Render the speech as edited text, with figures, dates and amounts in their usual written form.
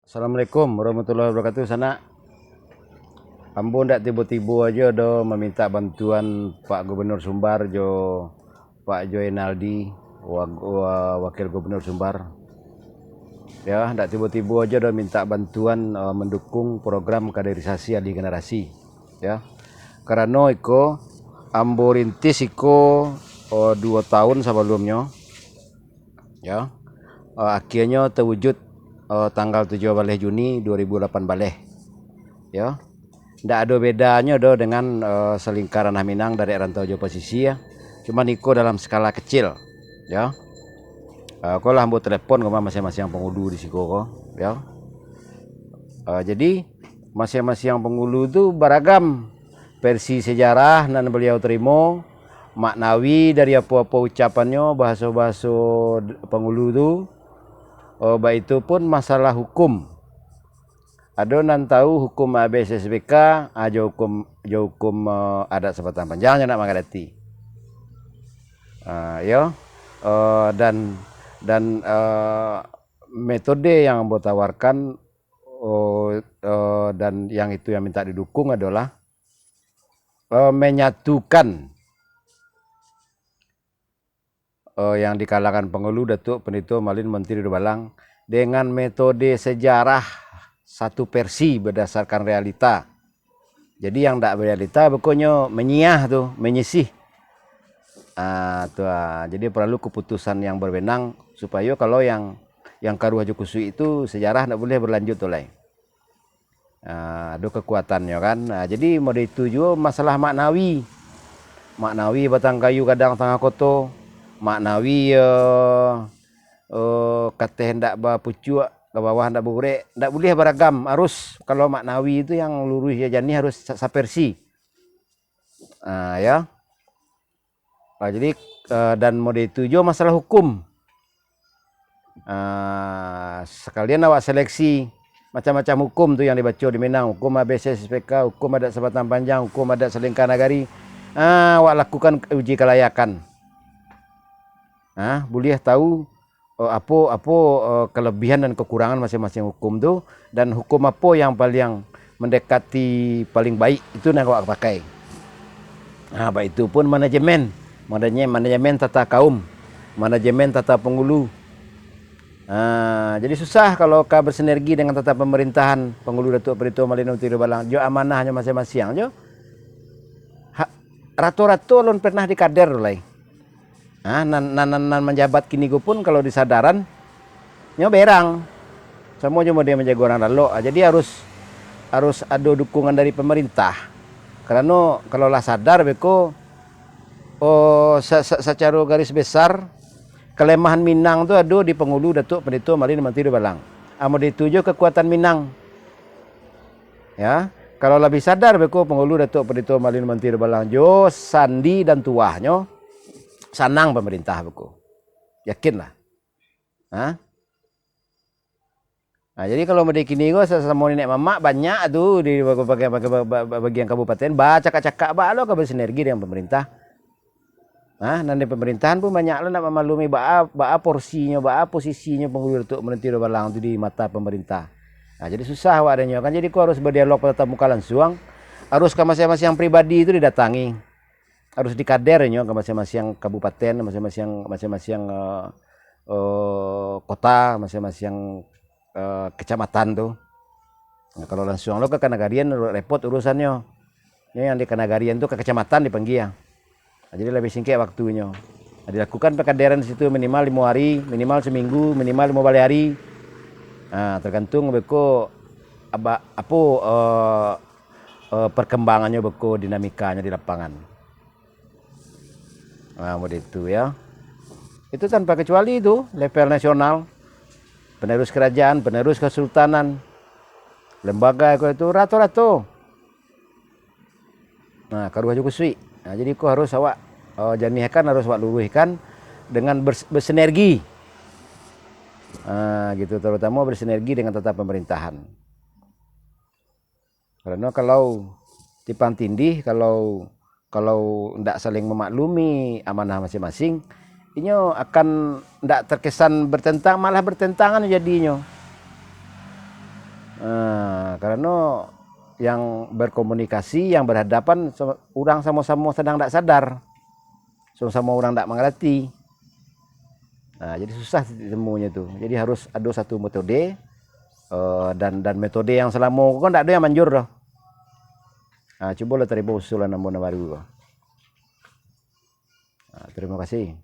Assalamualaikum warahmatullahi wabarakatuh. Sana ambo ndak tiba-tiba aja do meminta bantuan Pak Gubernur Sumbar jo Pak Joynaldi Wakil Gubernur Sumbar. Ya, ndak tiba-tiba aja do minta bantuan mendukung program kaderisasi alih generasi. Ya. Karena iko ambo rintis iko 2 tahun sebelumnya. Ya. Akhirnya terwujud tanggal 7 Juni 2008 ya. Ndak ada bedanya do dengan selingkaran Minang dari rantau Jawa posisi ya. Cuma niko dalam skala kecil ya. Kau lah ambo telepon ke masing-masing penghulu di siko ko ya. Jadi masing-masing penghulu itu beragam versi sejarah dan beliau terima maknawi dari apa-apa ucapannya bahasa-bahasa penghulu itu. Baik itu pun masalah hukum. Ada nan tahu hukum ABSSBK, aja hukum adat Sebatang Panjang nak mengerti. Ya, dan metode yang ambo tawarkan dan yang itu yang minta didukung adalah menyatukan yang di kalangan penghulu Datuk Pendito Malin Menteri Balang dengan metode sejarah satu versi berdasarkan realita. Jadi yang tidak realita pokoknya menyiyah tuh, menyisih. Jadi perlu keputusan yang berwenang supaya kalau yang karuh Haji Kusui itu sejarah tidak boleh berlanjut oleh. Ada kekuatannya kan. Jadi mode itu juga masalah maknawi. Maknawi batang kayu kadang tengah koto. Maknawi kata hendak berpucuk ke bawah ndak boleh beragam, harus kalau maknawi itu yang lurus ya jani harus sapersi. Ya. Jadi dan mode itu juga masalah hukum. Sekalian awak seleksi macam-macam hukum tuh yang dibaca di Minang, hukum ABSSPK, hukum adat Sebatang Panjang, hukum adat Selengkah Nagari. Awak lakukan uji kelayakan. Boleh tahu apa kelebihan dan kekurangan masing-masing hukum tu, dan hukum apa yang paling mendekati paling baik itu nak awak pakai. Baik itu pun manajemen tata kaum, manajemen tata penghulu. Jadi susah kalau kau bersinergi dengan tata pemerintahan penghulu Datuk Pendito Malin Menteri Balang. Jo amanahnya masing-masing jo. Ratu-ratu lon pernah dikader oleh. Nan menjabat kini gue pun kalau disadaran berang semua cuma dia menjaga orang lalu. Jadi harus ada dukungan dari pemerintah, karena kalau lah sadar beko secara garis besar kelemahan Minang tu ada di penghulu Datuk Pendito Malin Menteri Balang. Amo dituju kekuatan Minang ya. Kalau lebih sadar beko penghulu Datuk Pendito Malin Menteri Balang jo sandi dan tuahnya sanang pemerintah buku, yakinlah. Jadi kalau mau kini gue sama nenek mamak banyak tuh di bagian kabupaten cakap-cakap lo bersinergi dengan pemerintah. Dan di pemerintahan pun banyak lo nak memaklumi porsinya, posisinya penghulu Datuk Menteri Balang itu di mata pemerintah. Jadi susah adanya kan. Jadi kau harus berdialog tatap muka langsung, harus ke masing-masing pribadi itu didatangi. Harus dikadernya ke masing-masing kabupaten, masing-masing kota, masing-masing kecamatan tuh. Kalau langsung lo ke Kanagarian repot urusannya. Yang di Kanagarian tuh ke kecamatan dipanggil. Jadi lebih singkat waktunya. Dilakukan pekaderan di situ minimal 5 hari, minimal seminggu, minimal 5 hari. Tergantung beko perkembangannya beko dinamikanya di lapangan. Mode itu ya. Itu tanpa kecuali itu level nasional, penerus kerajaan, penerus kesultanan, lembaga itu rata-rata. Karuh Haji Kusui. Jadi kau harus awak janihkan, harus awak luruhkan dengan bersinergi. Gitu, terutama bersinergi dengan tata pemerintahan. Karena kalau tipang tindih, kalau tidak saling memaklumi amanah masing-masing, ini akan tidak terkesan bertentang, malah bertentangan jadinya. karena yang berkomunikasi, yang berhadapan, orang sama-sama sedang tidak sadar, sama-sama orang tidak mengerti. Nah, jadi susah temunya tuh. Jadi harus ada satu metode, dan metode yang selama kan tidak ada yang manjur dah. Nah, coba lah terima usulan nama baru. Nah, terima kasih.